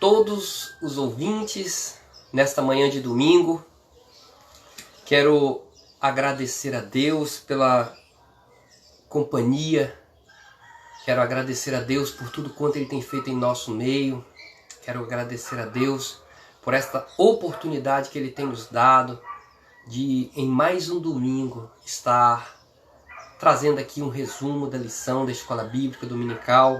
todos os ouvintes nesta manhã de domingo. Quero agradecer a Deus pela companhia. Quero agradecer a Deus por tudo quanto Ele tem feito em nosso meio. Quero agradecer a Deus por esta oportunidade que Ele tem nos dado de, em mais um domingo, estar trazendo aqui um resumo da lição da Escola Bíblica Dominical.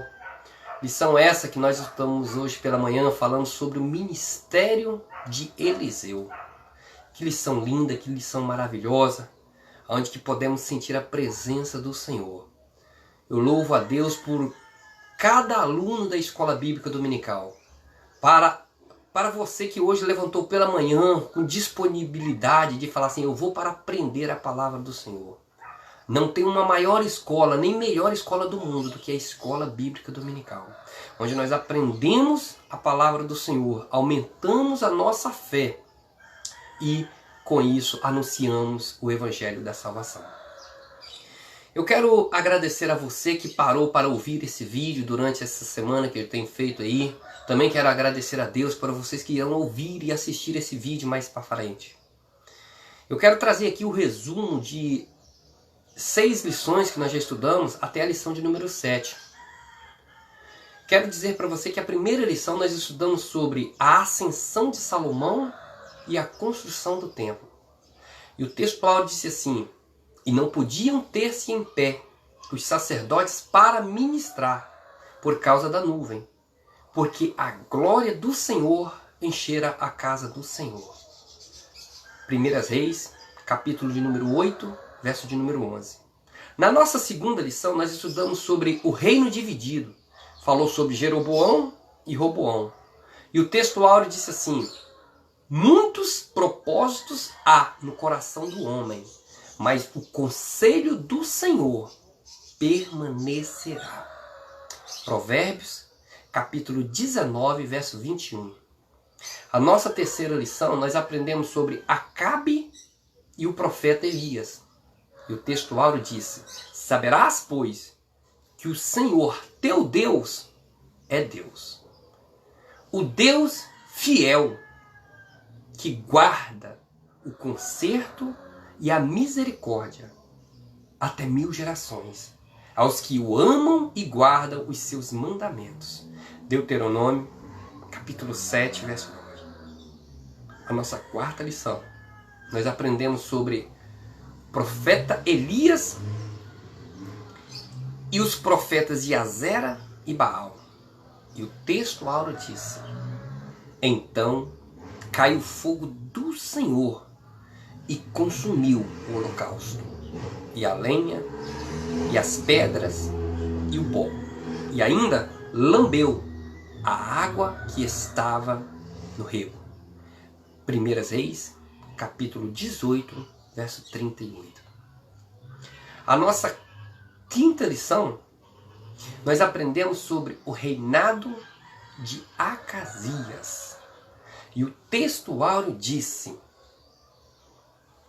Lição essa que nós estamos hoje pela manhã falando sobre o ministério de Eliseu. Que lição linda, que lição maravilhosa, onde que podemos sentir a presença do Senhor. Eu louvo a Deus por cada aluno da Escola Bíblica Dominical. Para você que hoje levantou pela manhã com disponibilidade de falar assim, eu vou para aprender a palavra do Senhor. Não tem uma maior escola, nem melhor escola do mundo do que a Escola Bíblica Dominical. Onde nós aprendemos a palavra do Senhor, aumentamos a nossa fé e com isso anunciamos o Evangelho da Salvação. Eu quero agradecer a você que parou para ouvir esse vídeo durante essa semana que eu tenho feito aí. Também quero agradecer a Deus para vocês que irão ouvir e assistir esse vídeo mais para frente. Eu quero trazer aqui o resumo de 6 lições que nós já estudamos até a lição de número 7. Quero dizer para você que a primeira lição nós estudamos sobre a ascensão de Salomão e a construção do templo. E o texto Paulo disse assim, e não podiam ter-se em pé os sacerdotes para ministrar por causa da nuvem, porque a glória do Senhor enchera a casa do Senhor. 1 Reis, capítulo de número 8, verso de número 11. Na nossa segunda lição, nós estudamos sobre o reino dividido. Falou sobre Jeroboão e Roboão. E o texto áureo disse assim, muitos propósitos há no coração do homem, mas o conselho do Senhor permanecerá. Provérbios, capítulo 19, verso 21. A nossa terceira lição, nós aprendemos sobre Acabe e o profeta Elias. E o texto áureo disse, saberás, pois, que o Senhor teu Deus é Deus. O Deus fiel, que guarda o conserto e a misericórdia até 1000 gerações, aos que o amam e guardam os seus mandamentos. Deuteronômio, capítulo 7, verso 9. A nossa quarta lição, nós aprendemos sobre profeta Elias e os profetas de Azera e Baal. E o texto áureo disse, então caiu o fogo do Senhor e consumiu o holocausto, e a lenha, e as pedras, e o pó, e ainda lambeu a água que estava no rego. 1 Reis, capítulo 18, verso 38. A nossa quinta lição, nós aprendemos sobre o reinado de Acasias. E o texto áureo disse,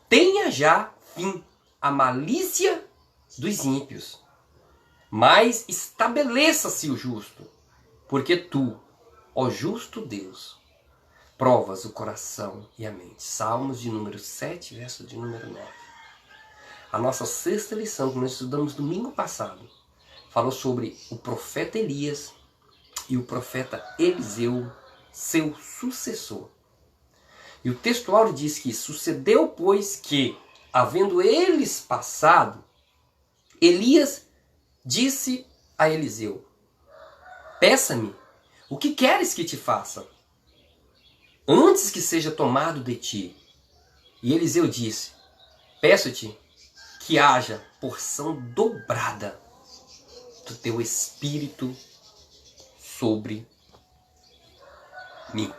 tenha já fim a malícia dos ímpios, mas estabeleça-se o justo, porque tu, ó justo Deus, provas o coração e a mente. Salmos de número 7, verso de número 9. A nossa sexta lição, que nós estudamos domingo passado, falou sobre o profeta Elias e o profeta Eliseu, seu sucessor. E o texto áureo diz que sucedeu, pois, que, havendo eles passado, Elias disse a Eliseu, peça-me, o que queres que te faça? Antes que seja tomado de ti. E Eliseu disse, peço-te que haja porção dobrada do teu espírito sobre mim.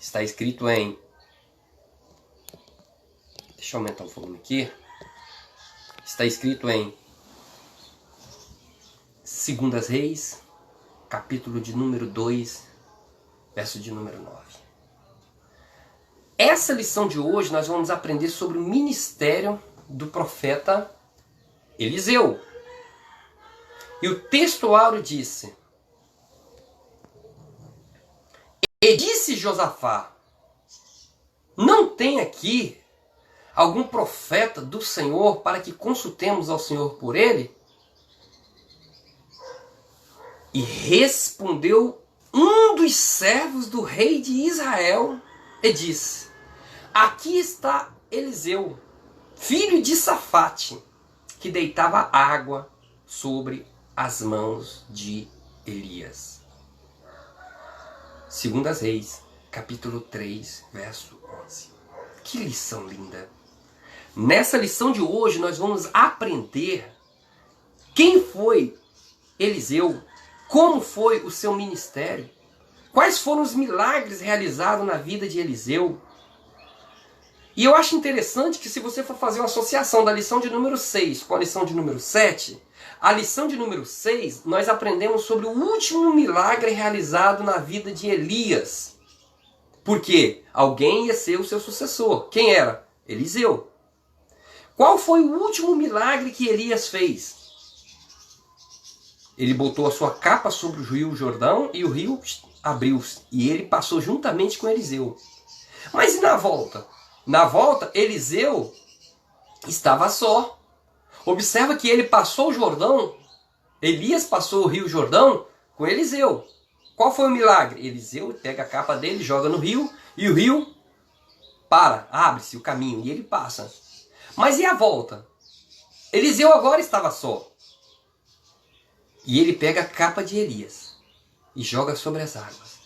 Está escrito em... Deixa eu aumentar o volume aqui. Está escrito em 2 Reis, capítulo de número 2, verso de número 9. Essa lição de hoje nós vamos aprender sobre o ministério do profeta Eliseu. E o texto áureo disse, E disse Josafá: não tem aqui algum profeta do Senhor para que consultemos ao Senhor por ele? E respondeu um dos servos do rei de Israel e disse: aqui está Eliseu, filho de Safate, que deitava água sobre as mãos de Elias. 2 Reis, capítulo 3, verso 11. Que lição linda! Nessa lição de hoje nós vamos aprender quem foi Eliseu, como foi o seu ministério, quais foram os milagres realizados na vida de Eliseu. E eu acho interessante que se você for fazer uma associação da lição de número 6 com a lição de número 7, a lição de número 6 nós aprendemos sobre o último milagre realizado na vida de Elias. Porque alguém ia ser o seu sucessor. Quem era? Eliseu. Qual foi o último milagre que Elias fez? Ele botou a sua capa sobre o rio Jordão e o rio abriu-se. E ele passou juntamente com Eliseu. Mas e na volta? Na volta, Eliseu estava só. Observa que ele passou o Jordão, Elias passou o rio Jordão com Eliseu. Qual foi o milagre? Eliseu pega a capa dele, joga no rio, e o rio abre-se o caminho, e ele passa. Mas e a volta? Eliseu agora estava só. E ele pega a capa de Elias e joga sobre as águas.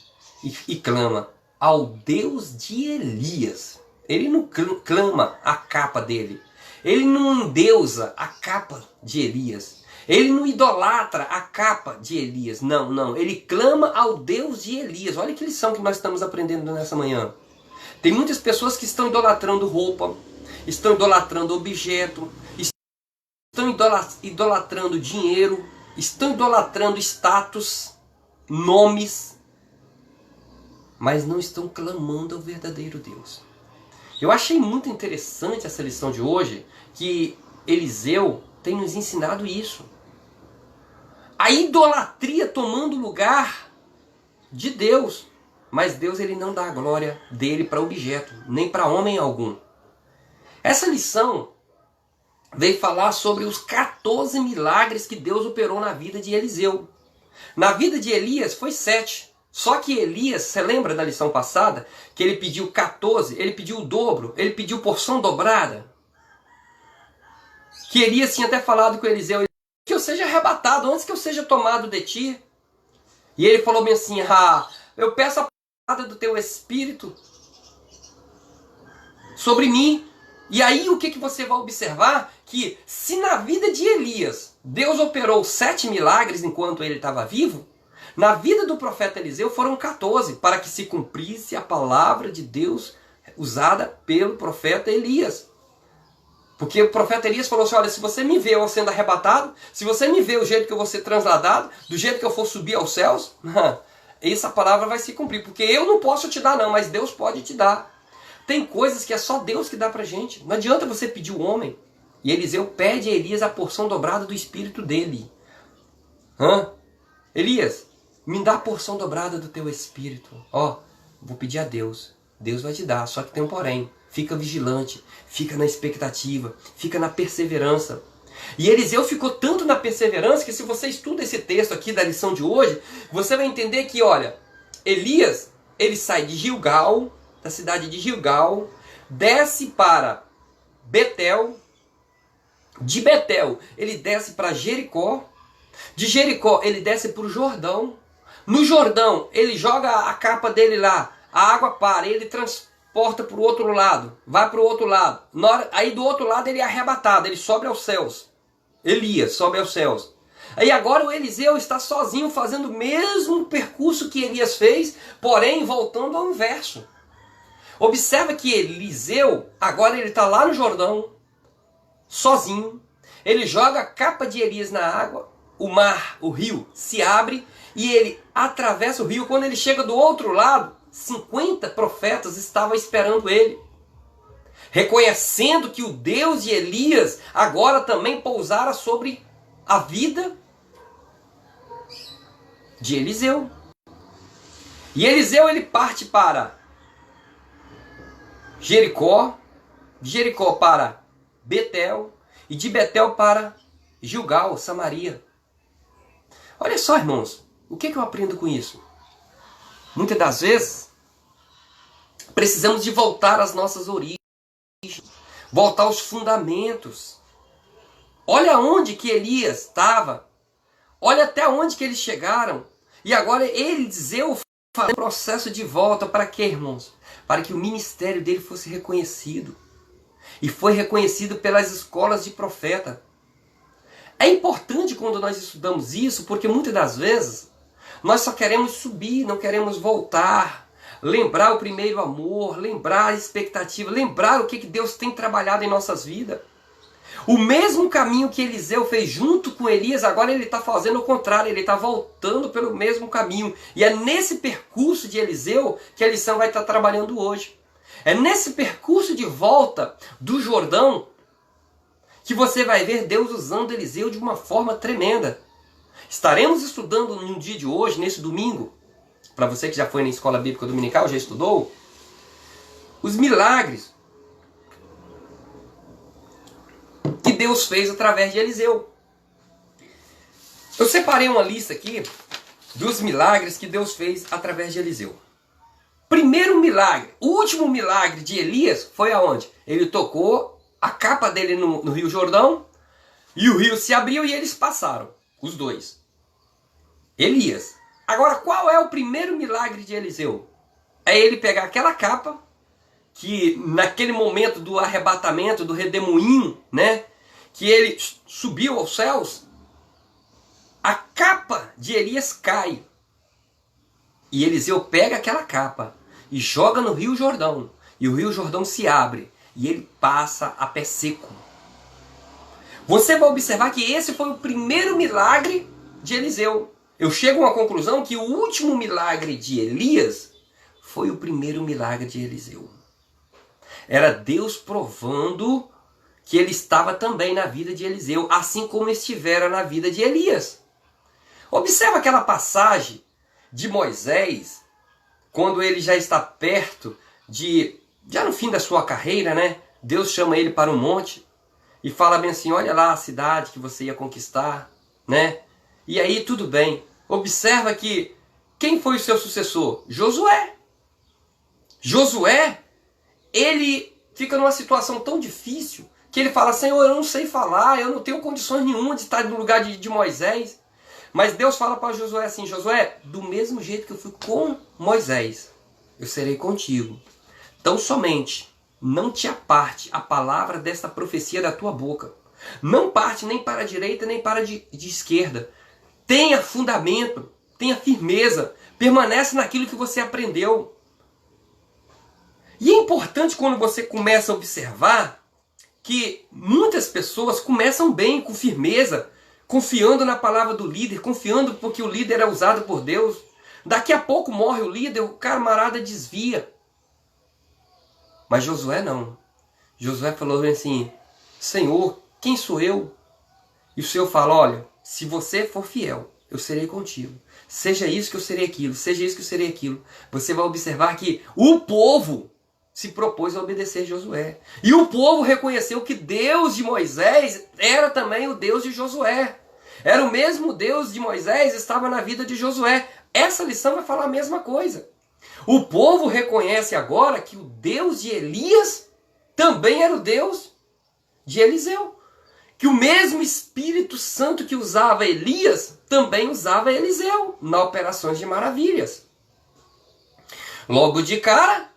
E clama ao Deus de Elias. Ele não clama a capa dele. Ele não endeusa a capa de Elias. Ele não idolatra a capa de Elias. Não, não. Ele clama ao Deus de Elias. Olha que lição que nós estamos aprendendo nessa manhã. Tem muitas pessoas que estão idolatrando roupa, estão idolatrando objeto, estão idolatrando dinheiro, estão idolatrando status, nomes, mas não estão clamando ao verdadeiro Deus. Eu achei muito interessante essa lição de hoje, que Eliseu tem nos ensinado isso. A idolatria tomando lugar de Deus. Mas Deus ele não dá a glória dele para objeto, nem para homem algum. Essa lição veio falar sobre os 14 milagres que Deus operou na vida de Eliseu. Na vida de Elias foi 7. Só que Elias, você lembra da lição passada? Que ele pediu 14, ele pediu o dobro, ele pediu porção dobrada. Que Elias tinha até falado com Eliseu, que eu seja arrebatado antes que eu seja tomado de ti. E ele falou bem assim, eu peço a palavra do teu espírito sobre mim. E aí o que você vai observar? Que se na vida de Elias Deus operou 7 milagres enquanto ele estava vivo, na vida do profeta Eliseu foram 14, para que se cumprisse a palavra de Deus usada pelo profeta Elias. Porque o profeta Elias falou assim, olha, se você me vê eu sendo arrebatado, se você me vê o jeito que eu vou ser transladado, do jeito que eu for subir aos céus, essa palavra vai se cumprir. Porque eu não posso te dar não, mas Deus pode te dar. Tem coisas que é só Deus que dá pra gente. Não adianta você pedir o homem. E Eliseu pede a Elias a porção dobrada do espírito dele. Elias, me dá a porção dobrada do teu espírito. Vou pedir a Deus. Deus vai te dar, só que tem um porém. Fica vigilante, fica na expectativa, fica na perseverança. E Eliseu ficou tanto na perseverança que se você estuda esse texto aqui da lição de hoje, você vai entender que, olha, Elias, ele sai de Gilgal, da cidade de Gilgal, desce para Betel, de Betel ele desce para Jericó, de Jericó ele desce para o Jordão, no Jordão ele joga a capa dele lá, a água para, ele transporta para o outro lado, vai para o outro lado, aí do outro lado ele é arrebatado, ele sobe aos céus, Elias sobe aos céus. Aí agora o Eliseu está sozinho fazendo o mesmo percurso que Elias fez, porém voltando ao inverso. Observa que Eliseu, agora ele está lá no Jordão, sozinho. Ele joga a capa de Elias na água, o mar, o rio, se abre e ele atravessa o rio. Quando ele chega do outro lado, 50 profetas estavam esperando ele, reconhecendo que o Deus de Elias agora também pousara sobre a vida de Eliseu. E Eliseu ele parte para Jericó, de Jericó para Betel e de Betel para Gilgal, Samaria. Olha só, irmãos, o que eu aprendo com isso? Muitas das vezes precisamos de voltar às nossas origens, voltar aos fundamentos. Olha onde que Elias estava, olha até onde que eles chegaram. E agora Eliseu faz um processo de volta para quê, irmãos? Para que o ministério dele fosse reconhecido. E foi reconhecido pelas escolas de profeta. É importante quando nós estudamos isso, porque muitas das vezes nós só queremos subir, não queremos voltar. Lembrar o primeiro amor, lembrar a expectativa, lembrar o que Deus tem trabalhado em nossas vidas. O mesmo caminho que Eliseu fez junto com Elias, agora ele está fazendo o contrário, ele está voltando pelo mesmo caminho. E é nesse percurso de Eliseu que a lição vai estar trabalhando hoje. É nesse percurso de volta do Jordão que você vai ver Deus usando Eliseu de uma forma tremenda. Estaremos estudando no dia de hoje, nesse domingo, para você que já foi na escola bíblica dominical, já estudou, os milagres que Deus fez através de Eliseu. Eu separei uma lista aqui dos milagres que Deus fez através de Eliseu. Primeiro milagre, o último milagre de Elias foi aonde? Ele tocou a capa dele no Rio Jordão e o rio se abriu e eles passaram, os dois. Elias. Agora, qual é o primeiro milagre de Eliseu? É ele pegar aquela capa que naquele momento do arrebatamento, do redemoinho, né? Que ele subiu aos céus, a capa de Elias cai. E Eliseu pega aquela capa e joga no Rio Jordão. E o Rio Jordão se abre e ele passa a pé seco. Você vai observar que esse foi o primeiro milagre de Eliseu. Eu chego a uma conclusão que o último milagre de Elias foi o primeiro milagre de Eliseu. Era Deus provando que ele estava também na vida de Eliseu, assim como estivera na vida de Elias. Observa aquela passagem de Moisés, quando ele já está perto já no fim da sua carreira, né? Deus chama ele para um monte e fala bem assim, olha lá a cidade que você ia conquistar, né? E aí tudo bem. Observa que quem foi o seu sucessor? Josué. Josué, ele fica numa situação tão difícil que ele fala, Senhor, eu não sei falar, eu não tenho condições nenhuma de estar no lugar de Moisés. Mas Deus fala para Josué assim, Josué, do mesmo jeito que eu fui com Moisés, eu serei contigo. Então somente, não te aparte a palavra desta profecia da tua boca. Não parte nem para a direita, nem para de esquerda. Tenha fundamento, tenha firmeza, permanece naquilo que você aprendeu. E é importante quando você começa a observar que muitas pessoas começam bem, com firmeza, confiando na palavra do líder, confiando porque o líder é usado por Deus. Daqui a pouco morre o líder, o camarada desvia. Mas Josué não. Josué falou assim, Senhor, quem sou eu? E o Senhor fala, olha, se você for fiel, eu serei contigo. Seja isso que eu serei aquilo, seja isso que eu serei aquilo. Você vai observar que o povo se propôs a obedecer Josué. E o povo reconheceu que Deus de Moisés era também o Deus de Josué. Era o mesmo Deus de Moisés, estava na vida de Josué. Essa lição vai falar a mesma coisa. O povo reconhece agora que o Deus de Elias também era o Deus de Eliseu. Que o mesmo Espírito Santo que usava Elias também usava Eliseu na operações de maravilhas. Logo de cara,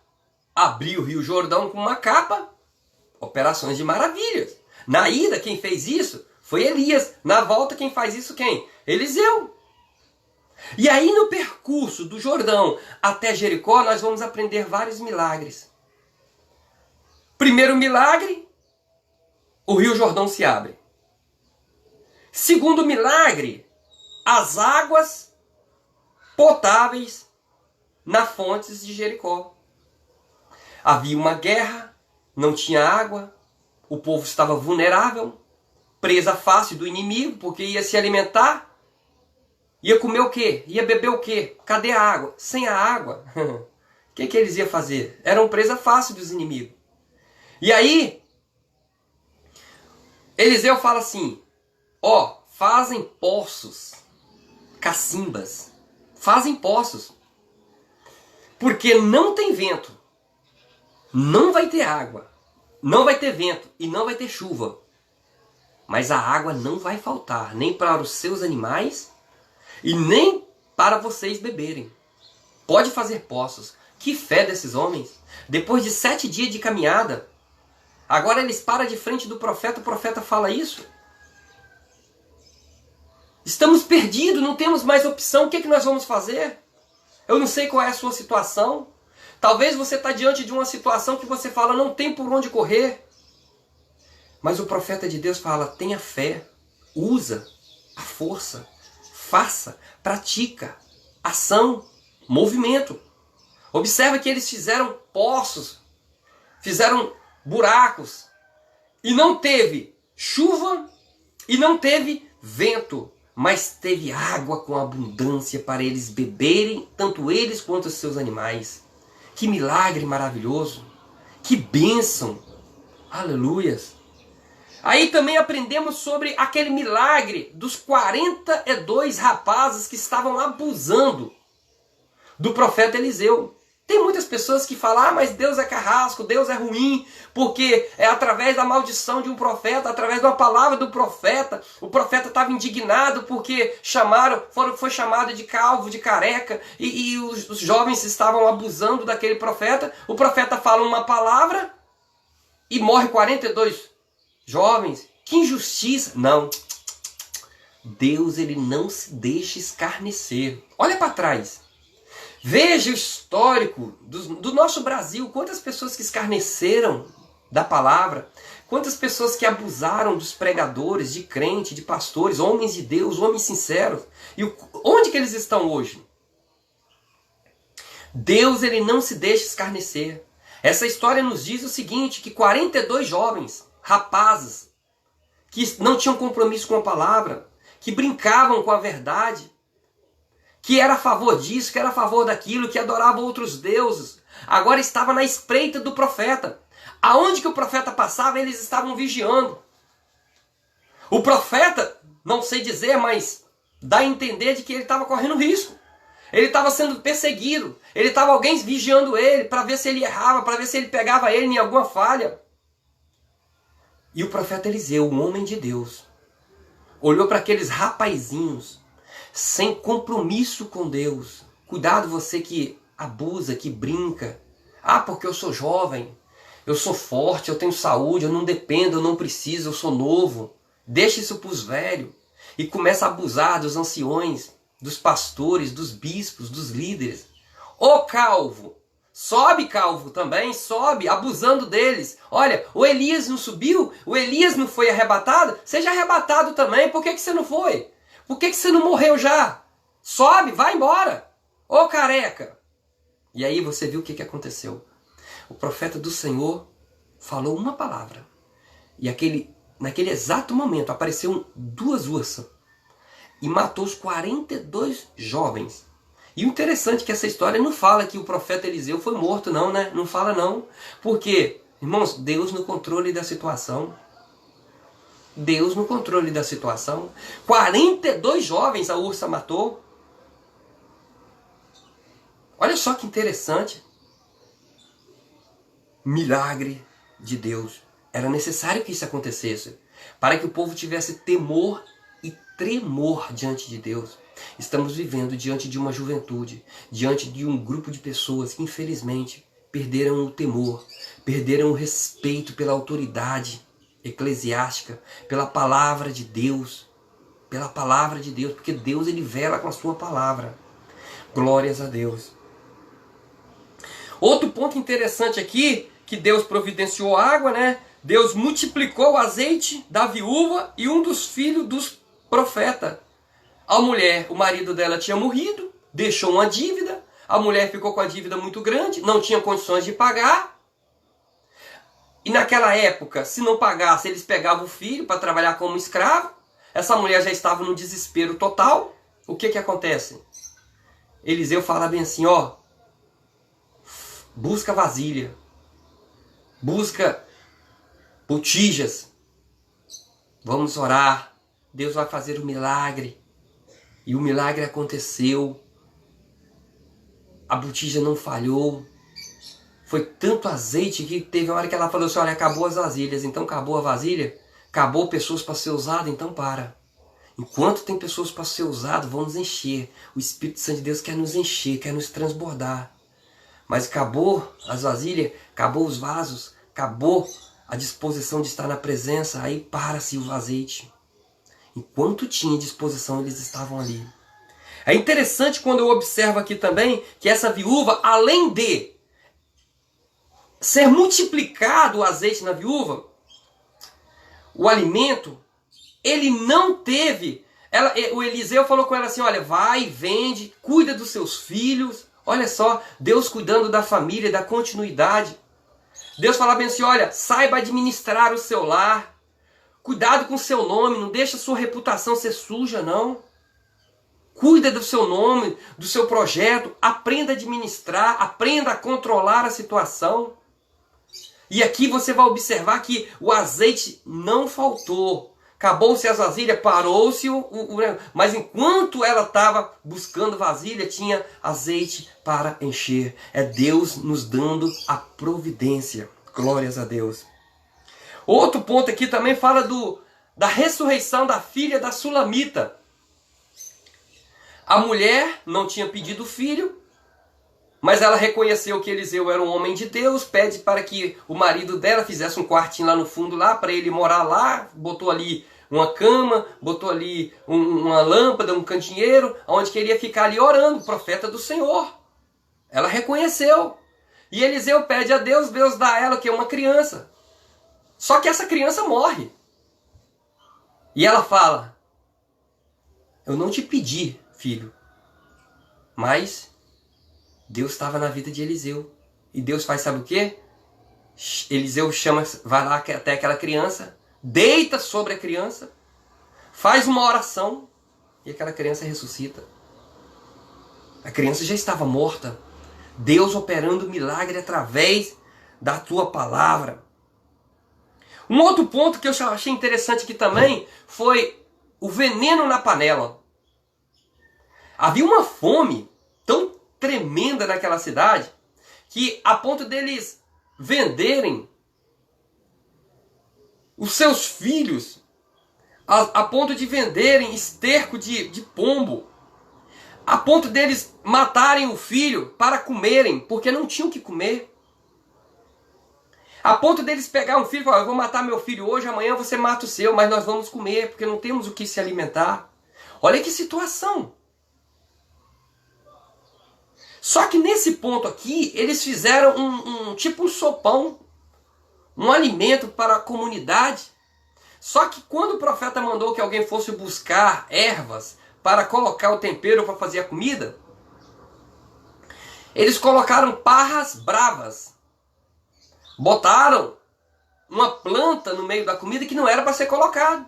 abriu o Rio Jordão com uma capa, operações de maravilhas. Na ida, quem fez isso foi Elias. Na volta, quem faz isso quem? Eliseu. E aí no percurso do Jordão até Jericó, nós vamos aprender vários milagres. Primeiro milagre, o Rio Jordão se abre. Segundo milagre, as águas potáveis nas fontes de Jericó. Havia uma guerra, não tinha água, o povo estava vulnerável, presa fácil do inimigo, porque ia se alimentar. Ia comer o quê? Ia beber o quê? Cadê a água? Sem a água, o que eles iam fazer? Eram presa fácil dos inimigos. E aí, Eliseu fala assim, ó, fazem poços, cacimbas, fazem poços, porque não tem vento, não vai ter água, não vai ter vento e não vai ter chuva. Mas a água não vai faltar, nem para os seus animais e nem para vocês beberem. Pode fazer poços. Que fé desses homens! Depois de 7 dias de caminhada, agora eles param de frente do profeta, o profeta fala isso. Estamos perdidos, não temos mais opção, o que é que nós vamos fazer? Eu não sei qual é a sua situação. Talvez você está diante de uma situação que você fala, não tem por onde correr. Mas o profeta de Deus fala, tenha fé, usa a força, faça, pratica, ação, movimento. Observa que eles fizeram poços, fizeram buracos, e não teve chuva e não teve vento, mas teve água com abundância para eles beberem, tanto eles quanto os seus animais. Que milagre maravilhoso, que bênção, aleluias. Aí também aprendemos sobre aquele milagre dos 42 rapazes que estavam abusando do profeta Eliseu. Tem muitas pessoas que falam, mas Deus é carrasco, Deus é ruim, porque é através da maldição de um profeta, através de uma palavra do profeta. O profeta estava indignado porque foi chamado de calvo, de careca, e os jovens estavam abusando daquele profeta. O profeta fala uma palavra e morre 42 jovens. Que injustiça! Não. Deus, ele não se deixa escarnecer. Olha para trás. Veja o histórico do nosso Brasil, quantas pessoas que escarneceram da palavra, quantas pessoas que abusaram dos pregadores, de crente, de pastores, homens de Deus, homens sinceros. E onde que eles estão hoje? Deus, ele não se deixa escarnecer. Essa história nos diz o seguinte, que 42 jovens, rapazes, que não tinham compromisso com a palavra, que brincavam com a verdade, que era a favor disso, que era a favor daquilo, que adorava outros deuses, agora estava na espreita do profeta. Aonde que o profeta passava, eles estavam vigiando. O profeta, não sei dizer, mas dá a entender de que ele estava correndo risco. Ele estava sendo perseguido. Ele estava alguém vigiando ele para ver se ele errava, para ver se ele pegava ele em alguma falha. E o profeta Eliseu, um homem de Deus, olhou para aqueles rapazinhos sem compromisso com Deus. Cuidado você que abusa, que brinca. Ah, porque eu sou jovem, eu sou forte, eu tenho saúde, eu não dependo, eu não preciso, eu sou novo. Deixa isso para os velhos. E começa a abusar dos anciões, dos pastores, dos bispos, dos líderes. Ô calvo, sobe calvo também, sobe, abusando deles. Olha, o Elias não subiu, o Elias não foi arrebatado, seja arrebatado também, por que você não foi? Por que você não morreu já? Sobe, vai embora. Ô careca. E aí você viu o que aconteceu. O profeta do Senhor falou uma palavra. E naquele exato momento apareceram 2 ursas. E matou os 42 jovens. E o interessante é que essa história não fala que o profeta Eliseu foi morto não, né? Não fala não. Porque, irmãos, Deus no controle da situação. Deus no controle da situação. 42 jovens a ursa matou. Olha só que interessante. Milagre de Deus. Era necessário que isso acontecesse, para que o povo tivesse temor e tremor diante de Deus. Estamos vivendo diante de uma juventude, diante de um grupo de pessoas que infelizmente perderam o temor, perderam o respeito pela autoridade eclesiástica, pela palavra de Deus, porque Deus ele vela com a sua palavra. Glórias a Deus. Outro ponto interessante aqui, que Deus providenciou água, né? Deus multiplicou o azeite da viúva e um dos filhos dos profetas. A mulher, o marido dela tinha morrido, deixou uma dívida, a mulher ficou com a dívida muito grande, não tinha condições de pagar. E naquela época, se não pagasse, eles pegavam o filho para trabalhar como escravo. Essa mulher já estava no desespero total. o que acontece? Eliseu fala bem assim, ó, busca vasilha, busca botijas, vamos orar, Deus vai fazer um milagre. E o milagre aconteceu, a botija não falhou, foi tanto azeite que teve uma hora que ela falou assim, olha, acabou as vasilhas, então acabou a vasilha, acabou pessoas para ser usado, então para. Enquanto tem pessoas para ser usado, vamos encher. O Espírito Santo de Deus quer nos encher, quer nos transbordar. Mas acabou as vasilhas, acabou os vasos, acabou a disposição de estar na presença, aí para-se o azeite. Enquanto tinha disposição, eles estavam ali. É interessante quando eu observo aqui também que essa viúva, além de ser multiplicado o azeite na viúva, o alimento, ele não teve. O Eliseu falou com ela assim, olha, vai, vende, cuida dos seus filhos. Olha só, Deus cuidando da família, da continuidade. Deus fala bem assim, olha, saiba administrar o seu lar. Cuidado com o seu nome, não deixa a sua reputação ser suja, não. Cuida do seu nome, do seu projeto, aprenda a administrar, aprenda a controlar a situação. E aqui você vai observar que o azeite não faltou. Acabou-se as vasilhas, parou-se mas enquanto ela estava buscando vasilha, tinha azeite para encher. É Deus nos dando a providência. Glórias a Deus. Outro ponto aqui também fala da ressurreição da filha da Sulamita. A mulher não tinha pedido filho, mas ela reconheceu que Eliseu era um homem de Deus, pede para que o marido dela fizesse um quartinho lá no fundo, lá para ele morar lá, botou ali uma cama, botou ali uma lâmpada, um candeeiro, onde queria ficar ali orando, profeta do Senhor. Ela reconheceu. E Eliseu pede a Deus, Deus dá a ela que é uma criança. Só que essa criança morre. E ela fala, eu não te pedi, filho, mas Deus estava na vida de Eliseu. E Deus faz, sabe o quê? Eliseu chama, vai lá até aquela criança, deita sobre a criança, faz uma oração e aquela criança ressuscita. A criança já estava morta. Deus operando milagre através da tua palavra. Um outro ponto que eu achei interessante aqui também foi o veneno na panela. Havia uma fome tão tremenda naquela cidade que a ponto deles venderem os seus filhos, a ponto de venderem esterco de pombo, a ponto deles matarem o filho para comerem, porque não tinham o que comer. A ponto deles pegar um filho e falar, eu vou matar meu filho hoje, amanhã você mata o seu, mas nós vamos comer, porque não temos o que se alimentar. Olha que situação. Só que nesse ponto aqui, eles fizeram tipo um sopão, um alimento para a comunidade. Só que quando o profeta mandou que alguém fosse buscar ervas para colocar o tempero para fazer a comida, eles colocaram parras bravas. Botaram uma planta no meio da comida que não era para ser colocado.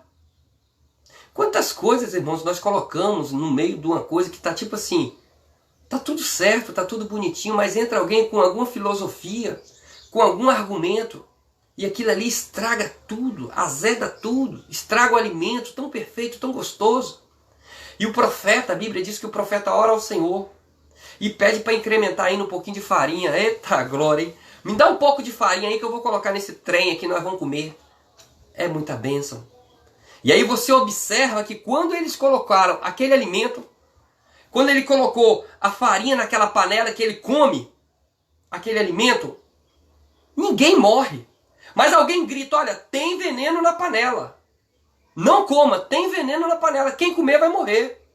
Quantas coisas, irmãos, nós colocamos no meio de uma coisa que está tipo assim, tá tudo certo, tá tudo bonitinho, mas entra alguém com alguma filosofia, com algum argumento, e aquilo ali estraga tudo, azeda tudo, estraga o alimento tão perfeito, tão gostoso. E o profeta, a Bíblia diz que o profeta ora ao Senhor e pede para incrementar ainda um pouquinho de farinha. Eita glória, hein? Me dá um pouco de farinha aí que eu vou colocar nesse trem aqui, nós vamos comer. É muita bênção. E aí você observa que quando eles colocaram aquele alimento, quando ele colocou a farinha naquela panela que ele come, aquele alimento, ninguém morre. Mas alguém grita, olha, tem veneno na panela. Não coma, tem veneno na panela. Quem comer vai morrer.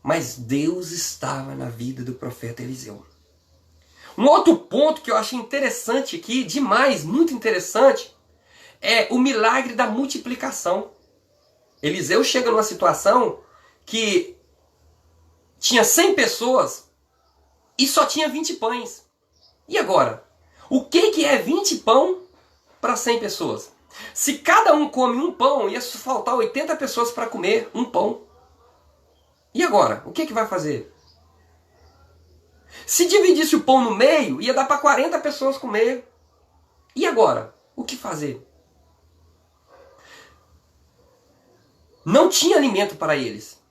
Mas Deus estava na vida do profeta Eliseu. Um outro ponto que eu achei interessante aqui, demais, muito interessante, é o milagre da multiplicação. Eliseu chega numa situação que tinha 100 pessoas e só tinha 20 pães. E agora? O que é 20 pão para 100 pessoas? Se cada um come um pão, ia faltar 80 pessoas para comer um pão. E agora? O que vai fazer? Se dividisse o pão no meio, ia dar para 40 pessoas comer. E agora? O que fazer? Não tinha alimento para eles.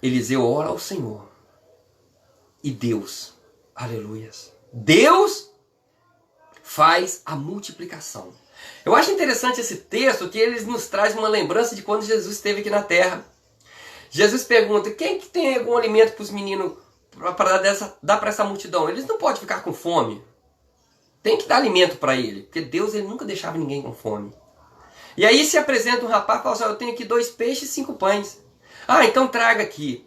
Eliseu ora ao Senhor. E Deus, aleluias, Deus faz a multiplicação. Eu acho interessante esse texto, que ele nos traz uma lembrança de quando Jesus esteve aqui na terra. Jesus pergunta, quem que tem algum alimento para os meninos para dar para essa multidão? Eles não podem ficar com fome. Tem que dar alimento para ele, porque Deus ele nunca deixava ninguém com fome. E aí se apresenta um rapaz e fala assim, eu tenho aqui 2 peixes e 5 pães. Ah, então traga aqui.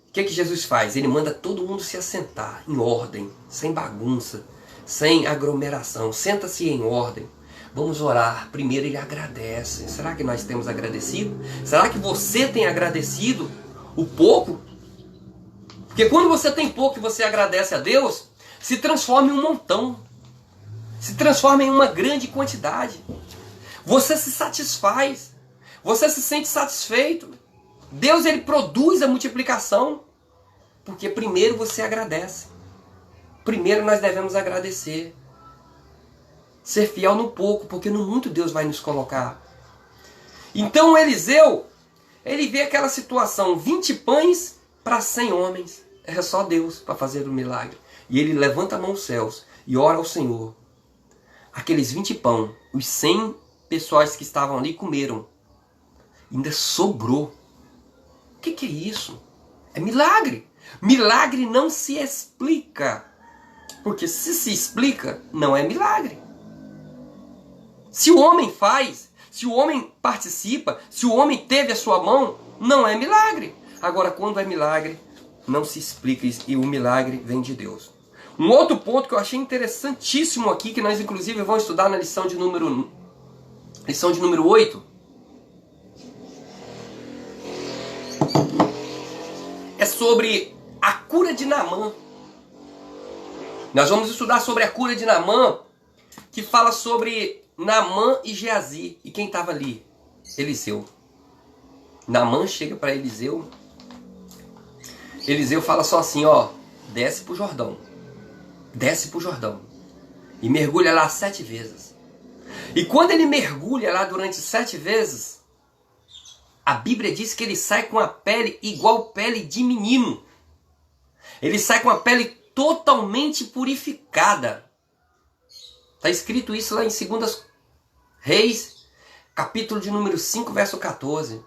O que Jesus faz? Ele manda todo mundo se assentar em ordem, sem bagunça, sem aglomeração. Senta-se em ordem. Vamos orar. Primeiro ele agradece. Será que nós temos agradecido? Será que você tem agradecido o pouco? Porque quando você tem pouco e você agradece a Deus, se transforma em um montão. Se transforma em uma grande quantidade. Você se satisfaz. Você se sente satisfeito. Deus ele produz a multiplicação. Porque primeiro você agradece. Primeiro nós devemos agradecer. Ser fiel no pouco, porque no muito Deus vai nos colocar. Então Eliseu, ele vê aquela situação, 20 pães para 100 homens. É só Deus para fazer o milagre. E ele levanta a mão aos céus e ora ao Senhor. Aqueles 20 pão, os 100 pessoas que estavam ali comeram. Ainda sobrou. O que é isso? É milagre. Milagre não se explica. Porque se explica, não é milagre. Se o homem faz, se o homem participa, se o homem teve a sua mão, não é milagre. Agora, quando é milagre, não se explica e o milagre vem de Deus. Um outro ponto que eu achei interessantíssimo aqui, que nós inclusive vamos estudar na lição de número 8, é sobre a cura de Naamã. Nós vamos estudar sobre a cura de Naamã, que fala sobre Naamã e Geazi. E quem estava ali? Eliseu. Naamã chega para Eliseu. Eliseu fala só assim, ó, desce para o Jordão. Desce para o Jordão. E mergulha lá 7 vezes. E quando ele mergulha lá durante 7 vezes, a Bíblia diz que ele sai com a pele igual pele de menino. Ele sai com a pele totalmente purificada. Está escrito isso lá em 2 Reis, capítulo de número 5, verso 14.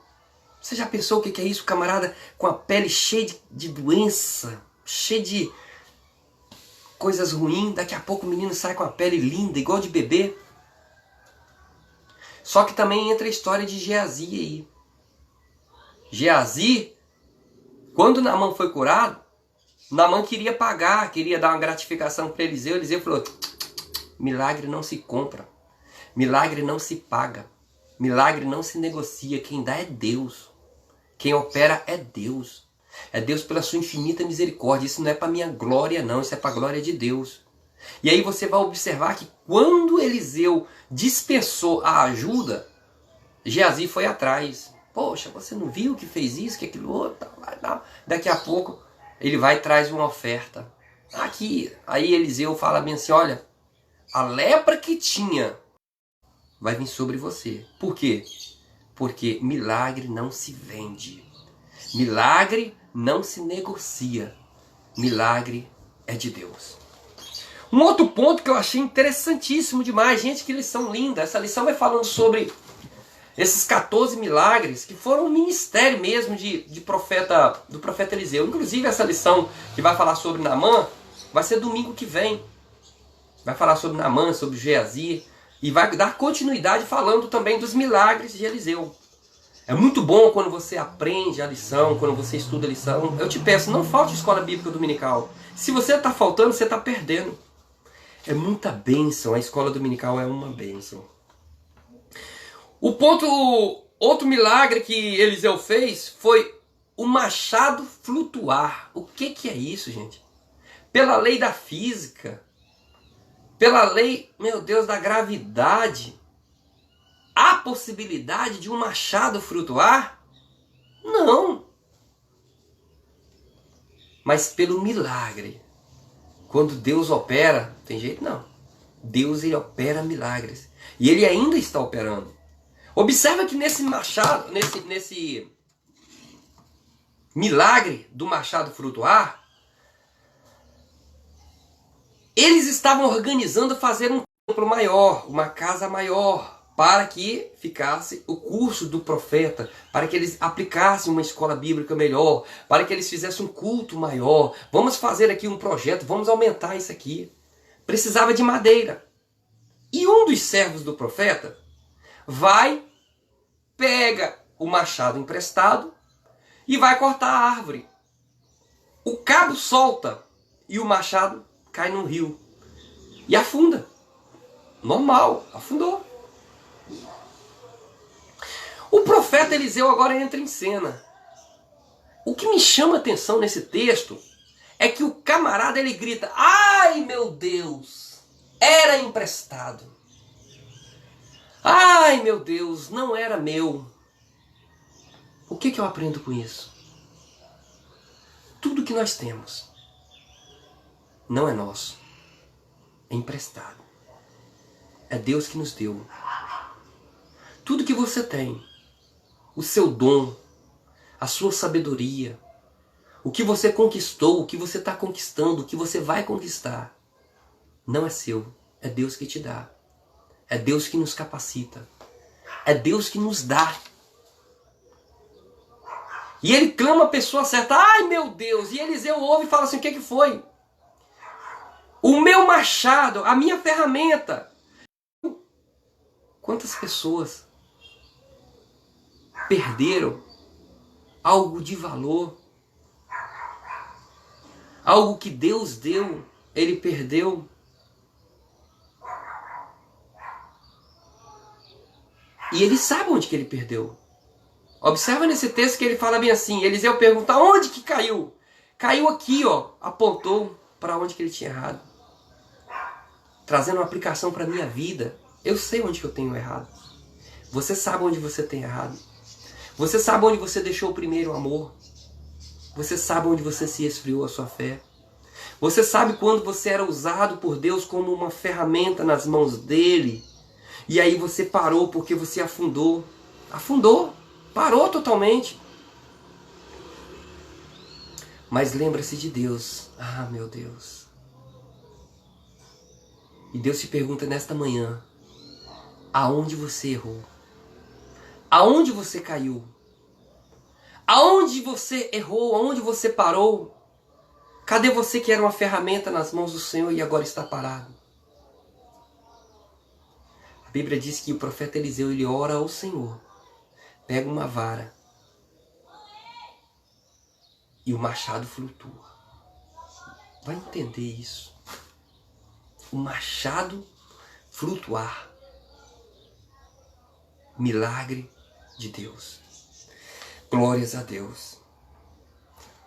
Você já pensou o que é isso, camarada? Com a pele cheia de doença, cheia de coisas ruins. Daqui a pouco o menino sai com a pele linda, igual de bebê. Só que também entra a história de Geazi aí. Geazi, quando Naamã foi curado, Naamã queria pagar, queria dar uma gratificação para Eliseu. Eliseu falou, milagre não se compra, milagre não se paga, milagre não se negocia, quem dá é Deus, quem opera é Deus. É Deus pela sua infinita misericórdia, isso não é para minha glória não, isso é para a glória de Deus. E aí você vai observar que quando Eliseu dispensou a ajuda, Geazi foi atrás. Poxa, você não viu que fez isso, que aquilo outro? Daqui a pouco ele vai e traz uma oferta. Aqui, aí Eliseu fala bem assim, olha, a lepra que tinha vai vir sobre você. Por quê? Porque milagre não se vende. Milagre não se negocia. Milagre é de Deus. Um outro ponto que eu achei interessantíssimo demais. Gente, que lição linda. Essa lição vai falando sobre esses 14 milagres que foram um ministério mesmo do profeta Eliseu. Inclusive essa lição que vai falar sobre Naamã vai ser domingo que vem. Vai falar sobre Naamã, sobre Geazi. E vai dar continuidade falando também dos milagres de Eliseu. É muito bom quando você aprende a lição, quando você estuda a lição. Eu te peço, não falte escola bíblica dominical. Se você está faltando, você está perdendo. É muita bênção, a escola dominical é uma bênção. Outro milagre que Eliseu fez foi o machado flutuar. O que é isso, gente? Pela lei da física, pela lei, meu Deus, da gravidade, há possibilidade de um machado flutuar? Não. mas pelo milagre. Quando Deus opera, tem jeito não. Deus, ele opera milagres. E ele ainda está operando. Observa que nesse machado, nesse milagre do machado flutuar, eles estavam organizando fazer um templo maior, uma casa maior, para que ficasse o curso do profeta, para que eles aplicassem uma escola bíblica melhor, para que eles fizessem um culto maior. Vamos fazer aqui um projeto, vamos aumentar isso aqui. Precisava de madeira. E um dos servos do profeta vai, pega o machado emprestado e vai cortar a árvore. O cabo solta e o machado cai no rio e afunda. Normal, afundou. O profeta Eliseu agora entra em cena. O que me chama a atenção nesse texto é que o camarada ele grita: ai meu Deus, era emprestado. Ai meu Deus, não era meu. O que eu aprendo com isso? Tudo que nós temos não é nosso, é emprestado. É Deus que nos deu. Tudo que você tem, o seu dom, a sua sabedoria, o que você conquistou, o que você está conquistando, o que você vai conquistar, não é seu, é Deus que te dá. É Deus que nos capacita. É Deus que nos dá. E ele clama a pessoa certa: ai meu Deus! E Eliseu ouve e fala assim: o que foi? O meu machado, a minha ferramenta. Quantas pessoas perderam algo de valor? Algo que Deus deu, ele perdeu. E ele sabe onde que ele perdeu. Observa nesse texto que ele fala bem assim. Eliseu pergunta: onde que caiu? Caiu aqui, ó. Apontou para onde que ele tinha errado. Trazendo uma aplicação para a minha vida. Eu sei onde que eu tenho errado. Você sabe onde você tem errado. Você sabe onde você deixou o primeiro amor. Você sabe onde você se esfriou a sua fé. Você sabe quando você era usado por Deus como uma ferramenta nas mãos dele. E aí você parou porque você afundou. Afundou. Parou totalmente. Mas lembra-se de Deus. Ah, meu Deus. E Deus te pergunta nesta manhã: aonde você errou? Aonde você caiu? Aonde você errou? Aonde você parou? Cadê você que era uma ferramenta nas mãos do Senhor e agora está parado? A Bíblia diz que o profeta Eliseu ele ora ao Senhor. Pega uma vara e o machado flutua. Vai entender isso. O machado flutuar. Milagre de Deus. Glórias a Deus.